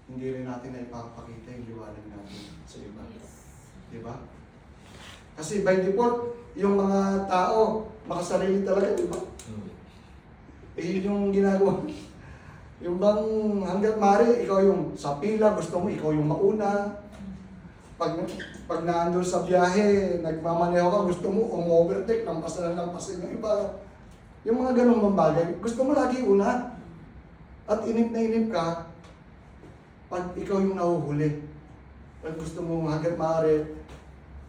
hindi rin natin na ipapakita yung liwanag natin sa iba. Diba? Kasi by default, yung mga tao, makasarili talaga, diba? Eh, yun yung ginagawa. Yung bang hanggat maaari, ikaw yung sa pila, gusto mo, ikaw yung mauna. Pag naandun sa biyahe, nagmamaneho ka, gusto mo, overtake, lampasan ng iba. Yung mga ganung mga bagay, gusto mo lagi una. At inip na inip ka, pag ikaw yung nahuhuli. Pag gusto mo hanggat maaari,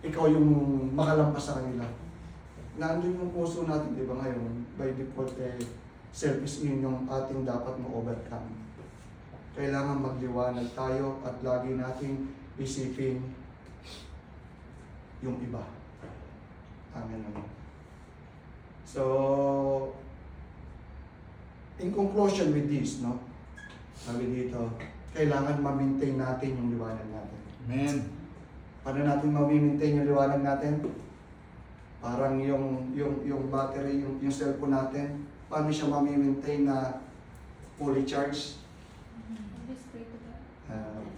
ikaw yung makalampas sa kanila. Naandun yung puso natin, di ba ngayon, by default, selfish yun yung ating dapat ma-overcome. Kailangan magliwanag tayo at lagi nating isipin yung iba. Amen naman. So, in conclusion with this, no? Sabi dito, kailangan ma-maintain natin yung liwanag natin. Amen. Paano natin ma-maintain yung liwanag natin? Parang yung battery, yung cellphone natin, paano siya ma-maintain na fully charged?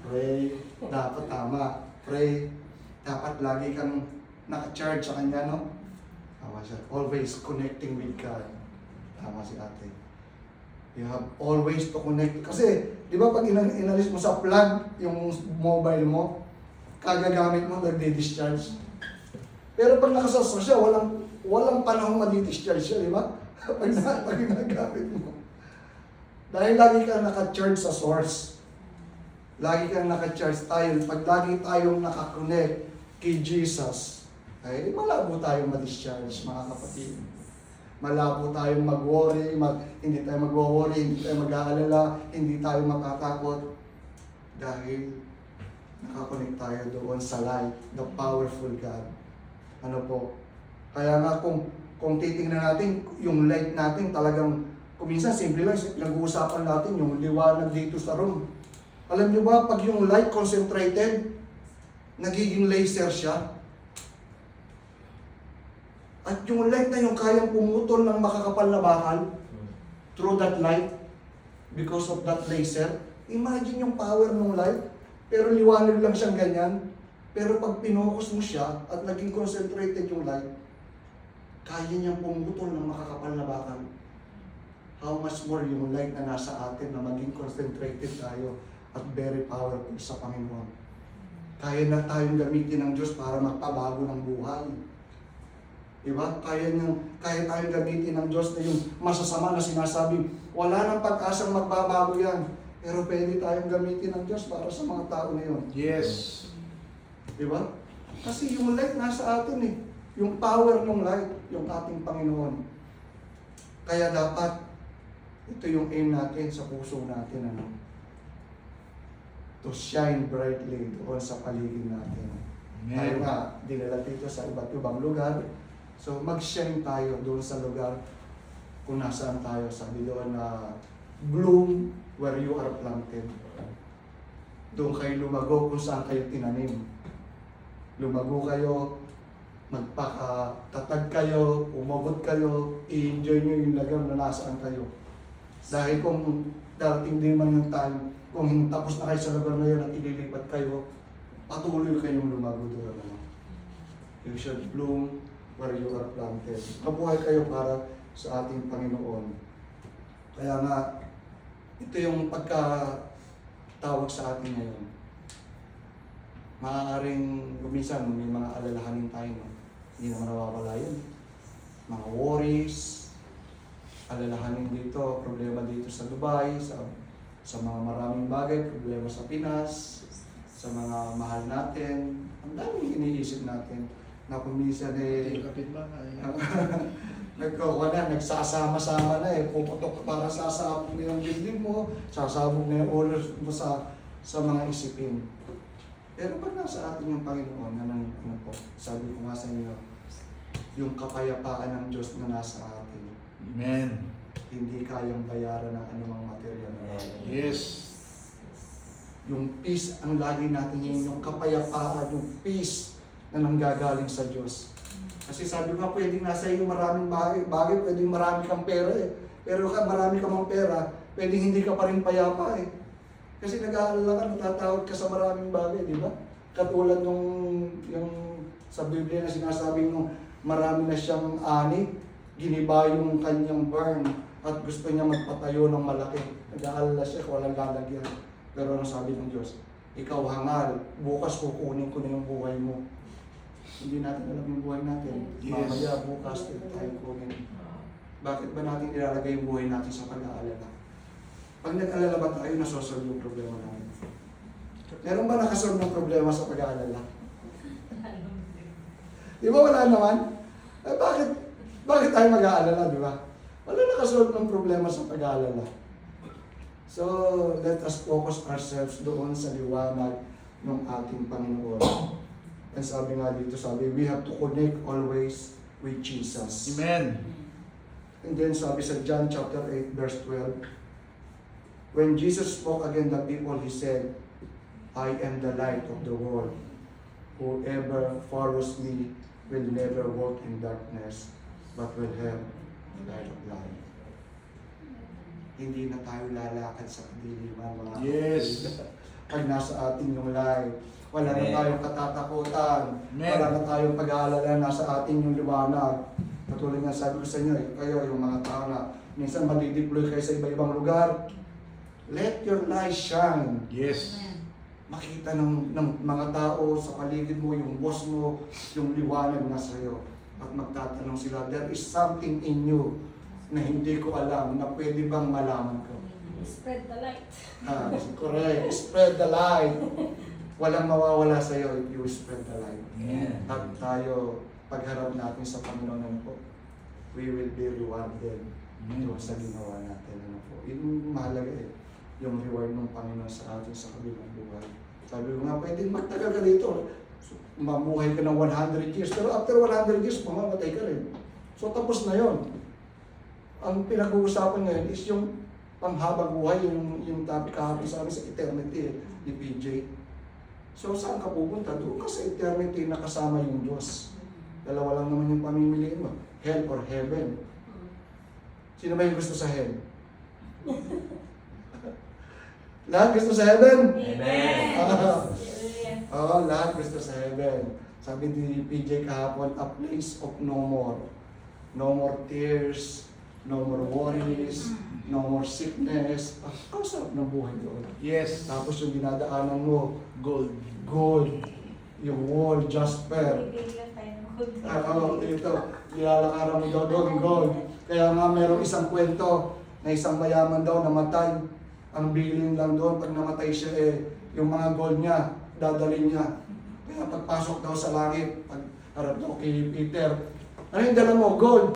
Pray, dapat tama. Pray, dapat lagi kang naka-charge sa kanya, no? Tama siya. Always connecting with God. Tama si ate. You have always to connect. Kasi, di ba pag inalis mo sa plug yung mobile mo, kagagamit mo, nagdi-discharge. Pero pag nakasasar siya, walang panahon madi-discharge siya, di ba? pag ginagamit mo. Dahil lagi kang naka-charge sa source. Lagi kang naka-charge tayo. Pag lagi tayong nakakonect kay Jesus, ay malabo tayong ma-discharge, mga kapatid. Malabo tayong mag-worry, hindi tayo mag-worry, hindi tayo mag-aalala, hindi tayo matatakot. Dahil nakakonect tayo doon sa light, the powerful God. Ano po? Kaya nga kung titingnan natin, yung light natin talagang, kung minsan simple lang, nag-uusapan natin yung liwanag dito sa room. Alam nyo ba, pag yung light concentrated, nagiging laser siya. At yung light na yung kayang pumutol ng makakapal na bakal through that light, because of that laser. Imagine yung power ng light, pero liwanag lang siyang ganyan. Pero pag pinokus mo siya at naging concentrated yung light, kaya niyang pumutol ng makakapal na bakal. How much more yung light na nasa atin na maging concentrated tayo at very powerful sa Panginoon. Kaya na tayong gamitin ng Diyos para magpabago ng buhay. Diba? Kaya tayong gamitin ng Diyos na yung masasama na sinasabi, wala nang pag-asang magbabago yan. Pero pwede tayong gamitin ng Diyos para sa mga tao na yun. Yes. Diba? Kasi yung light nasa atin eh. Yung power ng light, yung ating Panginoon. Kaya dapat, ito yung aim natin sa puso natin. Ano? To shine brightly doon sa paligid natin. Amen. Tayo nga, dinala dito sa iba't ibang lugar. So mag-shine tayo doon sa lugar kung nasaan tayo. Sabi doon na bloom where you are planted. Doon kayo lumago kung saan kayo tinanim. Lumago kayo, magpakatatag kayo, umabot kayo, i-enjoy nyo yung lagam na nasaan kayo. Dahil kung darating din man yung time, kung tapos na kayo sa lugar na yun at ililipat kayo, patuloy kayong lumago doon. You should bloom where you are planted. Mabuhay kayo para sa ating Panginoon. Kaya nga, ito yung pagkatawag sa atin ngayon. Maaaring minsan may mga alalahanin tayo, no? Hindi naman nawawala yun. Mga worries, alalahanin dito, problema dito sa Dubai, sa mga maraming bagay, problema sa Pinas, sa mga mahal natin. Ang daming iniisip natin na kung minsan nagsasama-sama na puputok para sasabog na yung building mo, sasabog na yung oras mo sa mga isipin. Pero pag nasa atin yung Panginoon, ano po, sabi ko nga sa inyo, yung kapayapaan ng Diyos na nasa atin. Amen. Hindi kayang bayaran ng anumang material na bagay. Yes. Yung peace ang lagi natin yun, yung kapayapaan, yung peace na nanggagaling sa Diyos. Kasi sabi ko nga, pwedeng nasa iyo maraming bagay, pwedeng marami kang pera eh. Pero marami ka mang pera, pwedeng hindi ka pa rin payapa eh. Kasi nag-aalala ka, natatakot ka sa maraming bagay, di ba? Katulad yung sa Biblia na sinasabing nung marami na siyang ani, giniba yung kanyang barn at gusto niya magpatayo ng malaki. Nag-aalala siya kung walang lalagyan. Pero ano sabi ng Diyos? Ikaw hangal, bukas kukunin ko na yung buhay mo. Hindi natin alam yung buhay natin. Yes. Mamaya, bukas, tayo kunin. Bakit ba natin ilalagay yung buhay natin sa pag-aalala? Pag nag-alala ba tayo, nasosolve yung problema natin? Meron ba nakasolve ng problema sa pag-aalala? Di ba wala naman? Eh, bakit tayo mag-aalala, di ba? Wala nakasolve ng problema sa pag-aalala. So, let us focus ourselves doon sa liwanag ng ating Panginoon. And sabi nga dito, we have to connect always with Jesus. Amen. And then sabi sa John chapter 8 verse 12, when Jesus spoke again the people, He said, I am the light of the world. Whoever follows me will never walk in darkness, but will have the light of life. Hindi na tayo lalakad sa kadiliman, mga Yes. kapatid. Pag nasa atin yung light, wala na Amen. tayong katatakutan, Amen. wala na tayong pag-aalala, nasa atin yung liwanag. Katulad nga sabi ko sa inyo, kayo yung mga tao na minsan madideploy kayo sa iba-ibang lugar, let your light shine. Yes. Makita ng mga tao sa paligid mo, yung boss mo, yung liwanag na sa'yo. At magtatanong sila, there is something in you na hindi ko alam, na pwede bang malaman ko? Spread the light. Correct. Spread the light. Walang mawawala sa'yo if you spread the light. Amen. At tayo, pagharap natin sa Panginoon po, we will be rewarded doon sa ginawa natin. Ano po. Yun yung mahalaga eh. Yung reward ng Panginoon sa atin sa kabilang buhay. Sabi ko nga, pwede magtagal ka dito. Mamuhay ka ng 100 years. Pero after 100 years, mamamatay ka rin. So tapos na yon. Ang pinag-uusapan ngayon is yung panghabang buhay, yung topic kahapon sa amin sa eternity ni PJ. So saan ka pupunta? Doon ka sa eternity na kasama yung Diyos. Dalawa lang naman yung pamimiliin mo. Hell or heaven. Sino ba yung gusto sa hell? Lahat gusto sa heaven? Amen. Oo, lahat gusto sa heaven. Sabi ni PJ kahapon, a place of no more. No more tears, no more worries, no more sickness. Ang sarap ng buhay doon. Yes. Tapos yung dinadaanan mo, Gold. gold, yung wall, jasper. Dito, nilalakaran mo daw doon, gold. Kaya nga merong isang kwento na isang mayaman daw namatay. Ang bilin lang doon, pag namatay siya yung mga gold niya, dadalhin niya. Kaya pagpasok daw sa langit, pag harap daw kay Peter, ano yung dala mo? Gold.